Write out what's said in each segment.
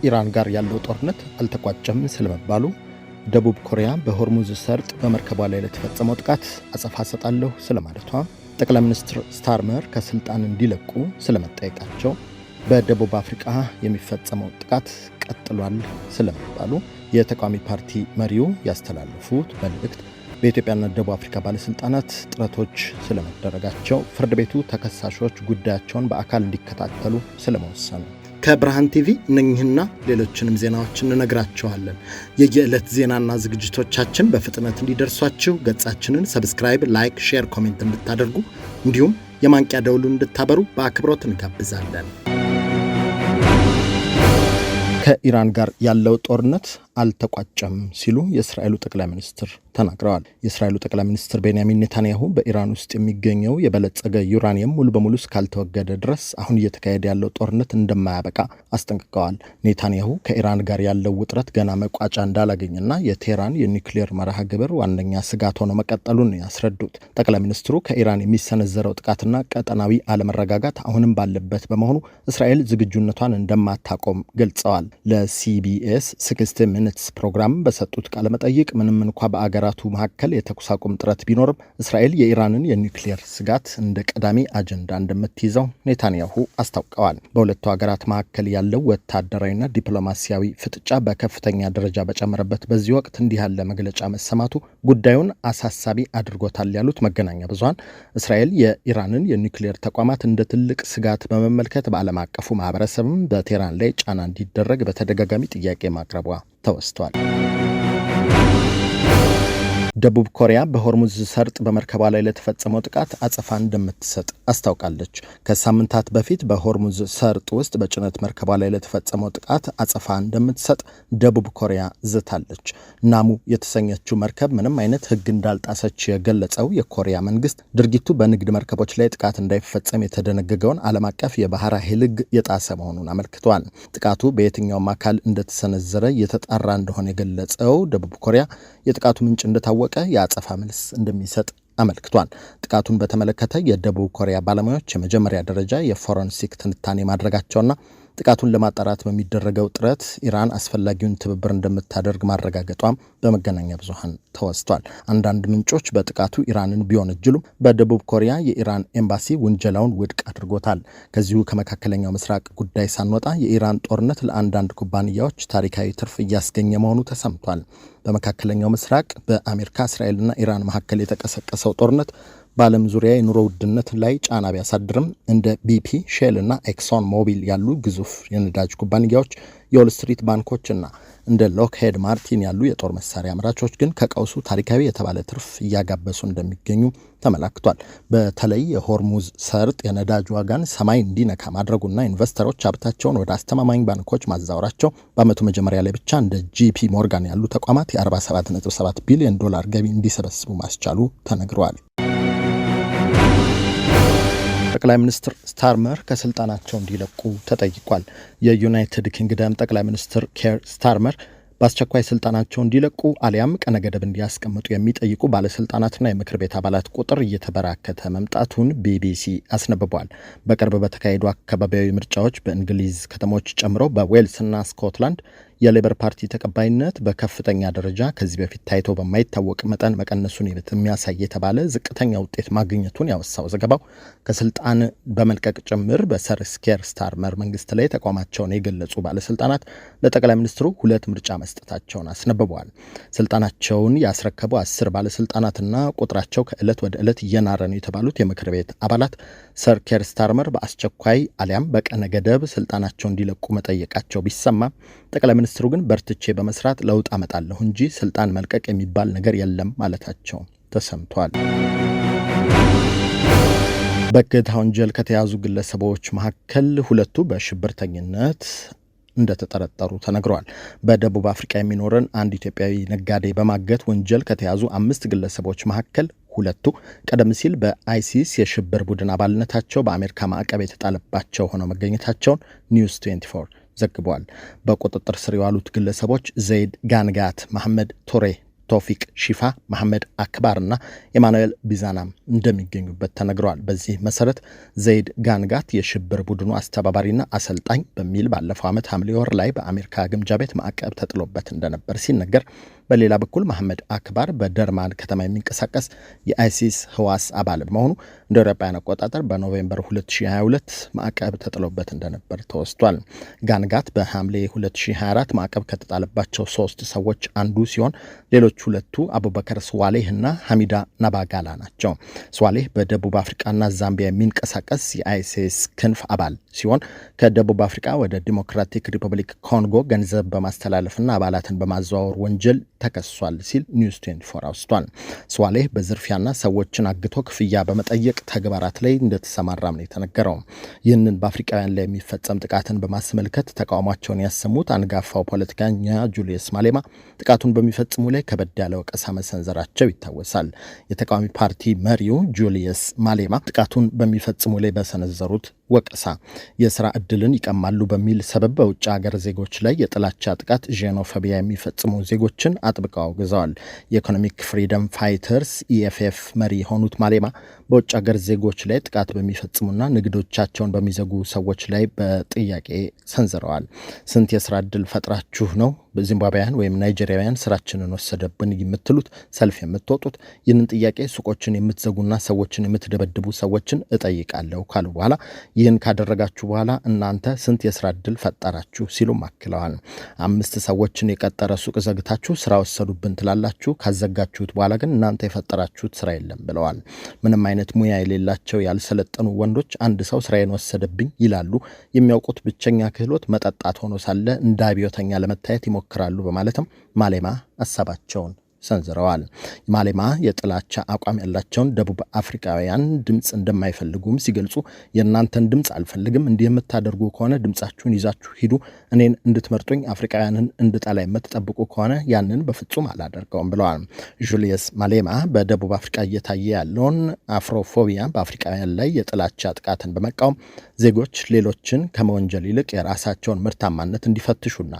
ከኢራን ጋር ያለው ጦርነት አልተቋጨም ስለመባሉ፣ ደቡብ ኮሪያ በሆርሙዝ ሰርጥ በመርከቧ ላይ ለተፈጸመው ጥቃት አጸፋ ሰጣለሁ ስለማለቷ፣ ጠቅላይ ሚኒስትር ስታርመር ከስልጣን እንዲለቁ ስለመጠየቃቸው፣ በደቡብ አፍሪካ የሚፈጸመው ጥቃት ቀጥሏል ስለመባሉ፣ የተቃዋሚ ፓርቲ መሪው ያስተላለፉት መልእክት፣ በኢትዮጵያና ደቡብ አፍሪካ ባለስልጣናት ጥረቶች ስለመደረጋቸው፣ ፍርድ ቤቱ ተከሳሾች ጉዳያቸውን በአካል እንዲከታተሉ ስለመወሰኑ። ከብርሃን ቲቪ እነኚህና ሌሎችንም ዜናዎች እንነግራችኋለን። የየዕለት ዜናና ዝግጅቶቻችን በፍጥነት እንዲደርሷችሁ ገጻችንን ሰብስክራይብ፣ ላይክ፣ ሼር፣ ኮሜንት እንድታደርጉ እንዲሁም የማንቂያ ደውሉን እንድታበሩ በአክብሮት እንጋብዛለን። ከኢራን ጋር ያለው ጦርነት አልተቋጨም ሲሉ የእስራኤሉ ጠቅላይ ሚኒስትር ተናግረዋል። የእስራኤሉ ጠቅላይ ሚኒስትር ቤንያሚን ኔታንያሁ በኢራን ውስጥ የሚገኘው የበለጸገ ዩራኒየም ሙሉ በሙሉ እስካልተወገደ ድረስ አሁን እየተካሄደ ያለው ጦርነት እንደማያበቃ አስጠንቅቀዋል። ኔታንያሁ ከኢራን ጋር ያለው ውጥረት ገና መቋጫ እንዳላገኘና የቴህራን የኒውክሌር መርሃ ግብር ዋነኛ ስጋት ሆኖ መቀጠሉን ያስረዱት ጠቅላይ ሚኒስትሩ ከኢራን የሚሰነዘረው ጥቃትና ቀጠናዊ አለመረጋጋት አሁንም ባለበት በመሆኑ እስራኤል ዝግጁነቷን እንደማታቆም ገልጸዋል። ለሲቢኤስ 60 ሚኒትስ ፕሮግራም በሰጡት ቃለ መጠይቅ ምንም እንኳ በአገራቱ መካከል የተኩስ አቁም ጥረት ቢኖርም እስራኤል የኢራንን የኒውክሌር ስጋት እንደ ቀዳሚ አጀንዳ እንደምትይዘው ኔታንያሁ አስታውቀዋል። በሁለቱ ሀገራት መካከል ያለው ወታደራዊና ዲፕሎማሲያዊ ፍጥጫ በከፍተኛ ደረጃ በጨመረበት በዚህ ወቅት እንዲህ ያለ መግለጫ መሰማቱ ጉዳዩን አሳሳቢ አድርጎታል ያሉት መገናኛ ብዙሃን እስራኤል የኢራንን የኒውክሌር ተቋማት እንደ ትልቅ ስጋት በመመልከት በዓለም አቀፉ ማህበረሰብም በቴህራን ላይ ጫና እንዲደረግ በተደጋጋሚ ጥያቄ ማቅረቧ ተወስቷል። ደቡብ ኮሪያ በሆርሙዝ ሰርጥ በመርከቧ ላይ ለተፈጸመው ጥቃት አጸፋ እንደምትሰጥ አስታውቃለች። ከሳምንታት በፊት በሆርሙዝ ሰርጥ ውስጥ በጭነት መርከቧ ላይ ለተፈጸመው ጥቃት አጸፋ እንደምትሰጥ ደቡብ ኮሪያ ዝታለች። ናሙ የተሰኘችው መርከብ ምንም አይነት ሕግ እንዳልጣሰች የገለጸው የኮሪያ መንግስት ድርጊቱ በንግድ መርከቦች ላይ ጥቃት እንዳይፈጸም የተደነገገውን ዓለም አቀፍ የባህር ኃይል ሕግ የጣሰ መሆኑን አመልክቷል። ጥቃቱ በየትኛውም አካል እንደተሰነዘረ እየተጣራ እንደሆነ የገለጸው ደቡብ ኮሪያ የጥቃቱ ምንጭ እንደታወቀ የአጸፋ መልስ እንደሚሰጥ አመልክቷል። ጥቃቱን በተመለከተ የደቡብ ኮሪያ ባለሙያዎች የመጀመሪያ ደረጃ የፎረንሲክ ትንታኔ ማድረጋቸውና ጥቃቱን ለማጣራት በሚደረገው ጥረት ኢራን አስፈላጊውን ትብብር እንደምታደርግ ማረጋገጧም በመገናኛ ብዙሃን ተወስቷል። አንዳንድ ምንጮች በጥቃቱ ኢራንን ቢወነጅሉም በደቡብ ኮሪያ የኢራን ኤምባሲ ውንጀላውን ውድቅ አድርጎታል። ከዚሁ ከመካከለኛው ምስራቅ ጉዳይ ሳንወጣ የኢራን ጦርነት ለአንዳንድ ኩባንያዎች ታሪካዊ ትርፍ እያስገኘ መሆኑ ተሰምቷል። በመካከለኛው ምስራቅ በአሜሪካ እስራኤልና ኢራን መካከል የተቀሰቀሰው ጦርነት በዓለም ዙሪያ የኑሮ ውድነት ላይ ጫና ቢያሳድርም እንደ ቢፒ፣ ሼል እና ኤክሶን ሞቢል ያሉ ግዙፍ የነዳጅ ኩባንያዎች፣ የዎል ስትሪት ባንኮችና እንደ ሎክሄድ ማርቲን ያሉ የጦር መሳሪያ አምራቾች ግን ከቀውሱ ታሪካዊ የተባለ ትርፍ እያጋበሱ እንደሚገኙ ተመላክቷል። በተለይ የሆርሙዝ ሰርጥ የነዳጅ ዋጋን ሰማይ እንዲነካ ማድረጉና ኢንቨስተሮች ሀብታቸውን ወደ አስተማማኝ ባንኮች ማዛወራቸው በዓመቱ መጀመሪያ ላይ ብቻ እንደ ጂፒ ሞርጋን ያሉ ተቋማት የ47.7 ቢሊዮን ዶላር ገቢ እንዲሰበስቡ ማስቻሉ ተነግሯል። ጠቅላይ ሚኒስትር ስታርመር ከስልጣናቸው እንዲለቁ ተጠይቋል። የዩናይትድ ኪንግደም ጠቅላይ ሚኒስትር ኬር ስታርመር በአስቸኳይ ስልጣናቸው እንዲለቁ አሊያም ቀነ ገደብ እንዲያስቀምጡ የሚጠይቁ ባለስልጣናትና የምክር ቤት አባላት ቁጥር እየተበራከተ መምጣቱን ቢቢሲ አስነብቧል። በቅርብ በተካሄዱ አካባቢያዊ ምርጫዎች በእንግሊዝ ከተሞች ጨምሮ በዌልስና ስኮትላንድ የሌበር ፓርቲ ተቀባይነት በከፍተኛ ደረጃ ከዚህ በፊት ታይቶ በማይታወቅ መጠን መቀነሱን የሚያሳይ የተባለ ዝቅተኛ ውጤት ማግኘቱን ያወሳው ዘገባው ከስልጣን በመልቀቅ ጭምር በሰር ኬር ስታርመር መንግስት ላይ ተቋማቸውን የገለጹ ባለስልጣናት ለጠቅላይ ሚኒስትሩ 2 ምርጫ መስጠታቸውን አስነብበዋል። ስልጣናቸውን ያስረከቡ 10 ባለስልጣናትና ቁጥራቸው ከዕለት ወደ ዕለት እየናረ ነው የተባሉት የምክር ቤት አባላት ሰር ኬር ስታርመር በአስቸኳይ አሊያም በቀነ ገደብ ስልጣናቸው እንዲለቁ መጠየቃቸው ቢሰማ ጠቅላይ ሚኒስትሩ ግን በርትቼ በመስራት ለውጥ አመጣለሁ እንጂ ስልጣን መልቀቅ የሚባል ነገር የለም ማለታቸው ተሰምቷል። በእገታ ወንጀል ከተያዙ ግለሰቦች መካከል 2ቱ በሽብርተኝነት እንደተጠረጠሩ ተነግሯል። በደቡብ አፍሪካ የሚኖረን አንድ ኢትዮጵያዊ ነጋዴ በማገት ወንጀል ከተያዙ 5 ግለሰቦች መካከል 2ቱ ቀደም ሲል በአይሲስ የሽብር ቡድን አባልነታቸው በአሜሪካ ማዕቀብ የተጣለባቸው ሆነው መገኘታቸውን ኒውስ 24 ዘግቧል። በቁጥጥር ስር የዋሉት ግለሰቦች ዘይድ ጋንጋት፣ መሐመድ ቶሬ ቶፊቅ ሺፋ፣ መሐመድ አክባርና ኢማኑኤል ቢዛናም እንደሚገኙበት ተነግረዋል። በዚህ መሰረት ዘይድ ጋንጋት የሽብር ቡድኑ አስተባባሪና አሰልጣኝ በሚል ባለፈው ዓመት ሐምሌ ወር ላይ በአሜሪካ ግምጃ ቤት ማዕቀብ ተጥሎበት እንደነበር ሲነገር፣ በሌላ በኩል መሐመድ አክባር በደርማን ከተማ የሚንቀሳቀስ የአይሲስ ህዋስ አባል በመሆኑ እንደ አውሮፓውያን አቆጣጠር በኖቬምበር 2022 ማዕቀብ ተጥሎበት እንደነበር ተወስቷል። ጋንጋት በሐምሌ 2024 ማዕቀብ ከተጣለባቸው 3 ሰዎች አንዱ ሲሆን ሌሎች ሁለቱ አቡበከር ስዋሌህ እና ሐሚዳ ናባጋላ ናቸው። ስዋሌህ በደቡብ አፍሪካና ዛምቢያ የሚንቀሳቀስ የአይሲስ ክንፍ አባል ሲሆን ከደቡብ አፍሪካ ወደ ዲሞክራቲክ ሪፐብሊክ ኮንጎ ገንዘብ በማስተላለፍና አባላትን በማዘዋወር ወንጀል ተከሷል ሲል ኒውስ 24 አውስቷል። ስዋሌህ በዝርፊያና ሰዎችን አግቶ ክፍያ በመጠየቅ ተግባራት ላይ እንደተሰማራም ነው የተነገረው። ይህንን በአፍሪካውያን ላይ የሚፈጸም ጥቃትን በማስመልከት ተቃውሟቸውን ያሰሙት አንጋፋው ፖለቲከኛ ጁልየስ ማሌማ ጥቃቱን በሚፈጽሙ ላይ ከበድ ያለ ወቀሳ መሰንዘራቸው ይታወሳል። የተቃዋሚ ፓርቲ መሪው ጁልየስ ማሌማ ጥቃቱን በሚፈጽሙ ላይ በሰነዘሩት ወቀሳ የስራ ዕድልን ይቀማሉ በሚል ሰበብ በውጭ ሀገር ዜጎች ላይ የጥላቻ ጥቃት ጄኖፎቢያ የሚፈጽሙ ዜጎችን አጥብቀው አውግዘዋል። የኢኮኖሚክ ፍሪደም ፋይተርስ ኢኤፍኤፍ መሪ የሆኑት ማሌማ በውጭ ሀገር ዜጎች ላይ ጥቃት በሚፈጽሙና ንግዶቻቸውን በሚዘጉ ሰዎች ላይ በጥያቄ ሰንዝረዋል። ስንት የስራ ዕድል ፈጥራችሁ ነው በዚምባብዌያን ወይም ናይጄሪያውያን ስራችንን ወሰደብን የምትሉት ሰልፍ የምትወጡት? ይህንን ጥያቄ ሱቆችን የምትዘጉና ሰዎችን የምትደበድቡ ሰዎችን እጠይቃለሁ ካሉ በኋላ ይህን ካደረጋችሁ በኋላ እናንተ ስንት የስራ ዕድል ፈጠራችሁ ሲሉም አክለዋል። 5 ሰዎችን የቀጠረ ሱቅ ዘግታችሁ ስራ ወሰዱብን ትላላችሁ፣ ካዘጋችሁት በኋላ ግን እናንተ የፈጠራችሁት ስራ የለም ብለዋል። ምንም አይነት ሙያ የሌላቸው ያልሰለጠኑ ወንዶች አንድ ሰው ስራዬን ወሰደብኝ ይላሉ። የሚያውቁት ብቸኛ ክህሎት መጠጣት ሆኖ ሳለ እንደ አብዮተኛ ለመታየት ይሞክራሉ በማለትም ማሌማ ሐሳባቸውን ሰንዝረዋል። ማሌማ የጥላቻ አቋም ያላቸውን ደቡብ አፍሪካውያን ድምፅ እንደማይፈልጉም ሲገልጹ የእናንተን ድምፅ አልፈልግም፣ እንዲህ የምታደርጉ ከሆነ ድምፃችሁን ይዛችሁ ሂዱ፣ እኔን እንድትመርጡኝ አፍሪካውያንን እንድጠላ የምትጠብቁ ከሆነ ያንን በፍጹም አላደርገውም ብለዋል። ጁልየስ ማሌማ በደቡብ አፍሪካ እየታየ ያለውን አፍሮፎቢያ በአፍሪካውያን ላይ የጥላቻ ጥቃትን በመቃወም ዜጎች ሌሎችን ከመወንጀል ይልቅ የራሳቸውን ምርታማነት እንዲፈትሹና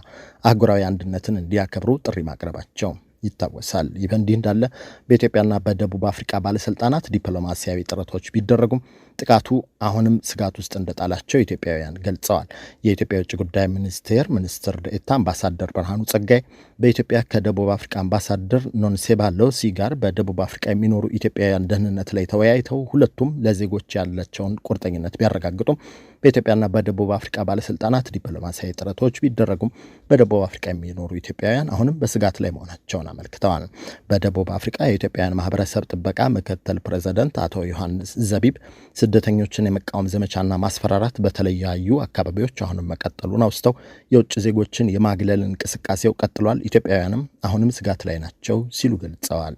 አህጉራዊ አንድነትን እንዲያከብሩ ጥሪ ማቅረባቸው ይታወሳል። ይህ በእንዲህ እንዳለ በኢትዮጵያና በደቡብ አፍሪካ ባለስልጣናት ዲፕሎማሲያዊ ጥረቶች ቢደረጉም ጥቃቱ አሁንም ስጋት ውስጥ እንደጣላቸው ኢትዮጵያውያን ገልጸዋል። የኢትዮጵያ የውጭ ጉዳይ ሚኒስትር ዴኤታ አምባሳደር ብርሃኑ ጸጋይ በኢትዮጵያ ከደቡብ አፍሪካ አምባሳደር ኖንሴባ ሎሲ ጋር በደቡብ አፍሪካ የሚኖሩ ኢትዮጵያውያን ደህንነት ላይ ተወያይተው ሁለቱም ለዜጎች ያላቸውን ቁርጠኝነት ቢያረጋግጡም በኢትዮጵያና በደቡብ አፍሪካ ባለስልጣናት ዲፕሎማሲያዊ ጥረቶች ቢደረጉም በደቡብ አፍሪካ የሚኖሩ ኢትዮጵያውያን አሁንም በስጋት ላይ መሆናቸውን አመልክተዋል። በደቡብ አፍሪካ የኢትዮጵያውያን ማህበረሰብ ጥበቃ ምክትል ፕሬዚደንት አቶ ዮሐንስ ዘቢብ ስደተኞችን የመቃወም ዘመቻና ማስፈራራት በተለያዩ አካባቢዎች አሁንም መቀጠሉን አውስተው የውጭ ዜጎችን የማግለል እንቅስቃሴው ቀጥሏል፣ ኢትዮጵያውያንም አሁንም ስጋት ላይ ናቸው ሲሉ ገልጸዋል።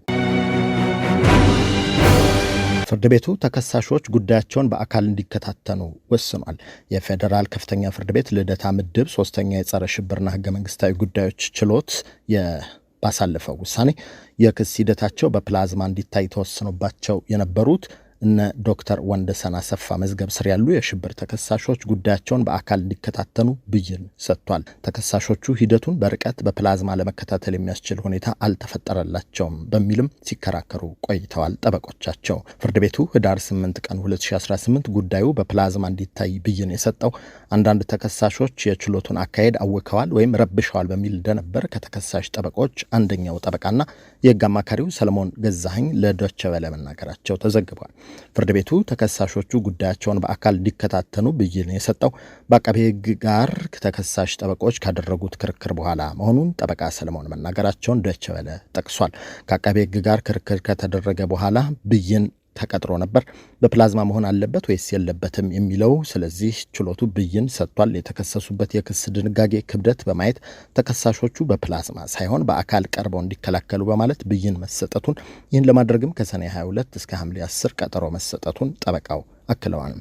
ፍርድ ቤቱ ተከሳሾች ጉዳያቸውን በአካል እንዲከታተሉ ወስኗል። የፌዴራል ከፍተኛ ፍርድ ቤት ልደታ ምድብ 3ኛ የጸረ ሽብርና ህገ መንግስታዊ ጉዳዮች ችሎት ባሳለፈው ውሳኔ የክስ ሂደታቸው በፕላዝማ እንዲታይ ተወስኖባቸው የነበሩት እነ ዶክተር ወንደሰን አሰፋ መዝገብ ስር ያሉ የሽብር ተከሳሾች ጉዳያቸውን በአካል እንዲከታተሉ ብይን ሰጥቷል። ተከሳሾቹ ሂደቱን በርቀት በፕላዝማ ለመከታተል የሚያስችል ሁኔታ አልተፈጠረላቸውም በሚልም ሲከራከሩ ቆይተዋል። ጠበቆቻቸው ፍርድ ቤቱ ህዳር 8 ቀን 2018 ጉዳዩ በፕላዝማ እንዲታይ ብይን የሰጠው አንዳንድ ተከሳሾች የችሎቱን አካሄድ አውከዋል ወይም ረብሸዋል በሚል እንደነበር ከተከሳሽ ጠበቆች አንደኛው ጠበቃና የህግ አማካሪው ሰለሞን ገዛኸኝ ለዶይቼ ቬለ መናገራቸው ተዘግቧል። ፍርድ ቤቱ ተከሳሾቹ ጉዳያቸውን በአካል እንዲከታተሉ ብይን የሰጠው በአቃቤ ህግ ጋር ተከሳሽ ጠበቆች ካደረጉት ክርክር በኋላ መሆኑን ጠበቃ ሰለሞን መናገራቸውን ዶይቼ ቬለ ጠቅሷል። ከአቃቤ ህግ ጋር ክርክር ከተደረገ በኋላ ብይን ተቀጥሮ ነበር። በፕላዝማ መሆን አለበት ወይስ የለበትም የሚለው ስለዚህ ችሎቱ ብይን ሰጥቷል። የተከሰሱበት የክስ ድንጋጌ ክብደት በማየት ተከሳሾቹ በፕላዝማ ሳይሆን በአካል ቀርበው እንዲከላከሉ በማለት ብይን መሰጠቱን፣ ይህን ለማድረግም ከሰኔ 22 እስከ ሐምሌ 10 ቀጠሮ መሰጠቱን ጠበቃው አክለዋል።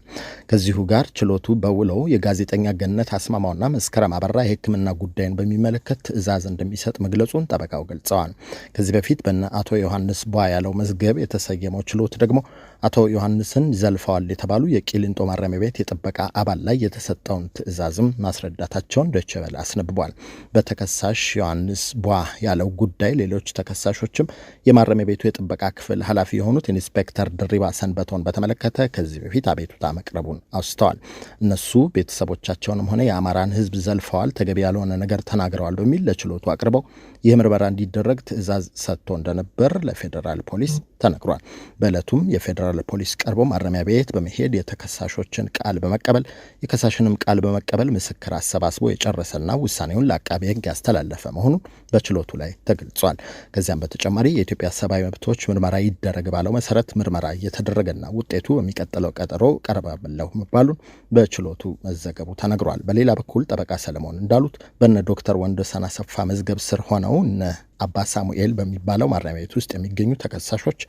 ከዚሁ ጋር ችሎቱ በውለው የጋዜጠኛ ገነት አስማማውና መስከረም አበራ የሕክምና ጉዳይን በሚመለከት ትዕዛዝ እንደሚሰጥ መግለጹን ጠበቃው ገልጸዋል። ከዚህ በፊት በእነ አቶ ዮሐንስ ቧ ያለው መዝገብ የተሰየመው ችሎት ደግሞ አቶ ዮሐንስን ዘልፈዋል የተባሉ የቂሊንጦ ማረሚያ ቤት የጥበቃ አባል ላይ የተሰጠውን ትዕዛዝም ማስረዳታቸውን ዶይቼ ቬለ አስነብቧል። በተከሳሽ ዮሐንስ ቧ ያለው ጉዳይ ሌሎች ተከሳሾችም የማረሚያ ቤቱ የጥበቃ ክፍል ኃላፊ የሆኑት ኢንስፔክተር ድሪባ ሰንበቶን በተመለከተ ከዚህ በፊት አቤቱታ መቅረቡን አውስተዋል። እነሱ ቤተሰቦቻቸውንም ሆነ የአማራን ሕዝብ ዘልፈዋል፣ ተገቢ ያልሆነ ነገር ተናግረዋል በሚል ለችሎቱ አቅርበው ይህ ምርመራ እንዲደረግ ትዕዛዝ ሰጥቶ እንደነበር ለፌዴራል ፖሊስ ተነግሯል። በዕለቱም የፌዴራል ፖሊስ ቀርቦ ማረሚያ ቤት በመሄድ የተከሳሾችን ቃል በመቀበል የከሳሽንም ቃል በመቀበል ምስክር አሰባስቦ የጨረሰና ውሳኔውን ለአቃቤ ሕግ ያስተላለፈ መሆኑን በችሎቱ ላይ ተገልጿል። ከዚያም በተጨማሪ የኢትዮጵያ ሰብአዊ መብቶች ምርመራ ይደረግ ባለው መሰረት ምርመራ እየተደረገና ውጤቱ በሚቀጥለው ቀጠሮ ቀርባለሁ መባሉን በችሎቱ መዘገቡ ተነግሯል። በሌላ በኩል ጠበቃ ሰለሞን እንዳሉት በነ ዶክተር ወንዶሰን አሰፋ መዝገብ ስር ሆነው እነ አባ ሳሙኤል በሚባለው ማረሚያ ቤት ውስጥ የሚገኙ ተከሳሾች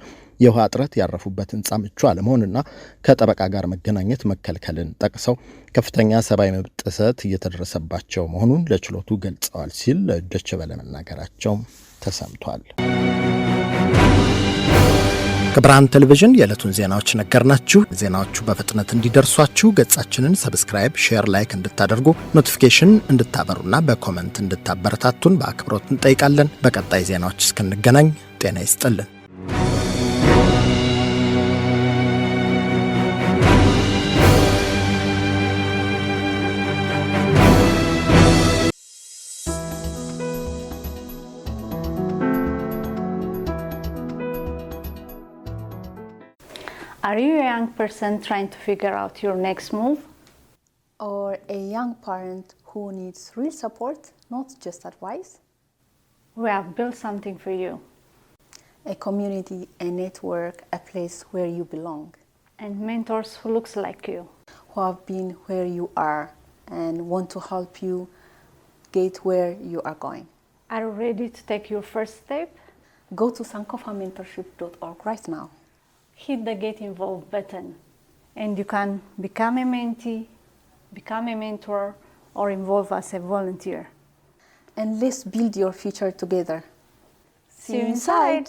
የውሃ እጥረት ያረፉበት ህንጻ ምቹ አለመሆንና ከጠበቃ ጋር መገናኘት መከልከልን ጠቅሰው ከፍተኛ ሰብአዊ መብት ጥሰት እየተደረሰባቸው መሆኑን ለችሎቱ ገልጸዋል ሲል ዶይቼ ቬለ መናገራቸው ተሰምቷል። ከብርሃን ቴሌቪዥን የዕለቱን ዜናዎች ነገርናችሁ። ዜናዎቹ በፍጥነት እንዲደርሷችሁ ገጻችንን ሰብስክራይብ፣ ሼር፣ ላይክ እንድታደርጉ ኖቲፊኬሽን እንድታበሩና በኮመንት እንድታበረታቱን በአክብሮት እንጠይቃለን። በቀጣይ ዜናዎች እስክንገናኝ ጤና ይስጥልን። Are you a young person trying to figure out your next move? Or a young parent who needs real support, not just advice? We have built something for you. A community, a network, a place where you belong. And mentors who looks like you. Who have been where you are and want to help you get where you are going. Are you ready to take your first step? Go to sankofamentorship.org right now. Hit the Get Involved button and you can become a mentee, become a mentor, or involve as a volunteer. And let's build your future together. See you inside!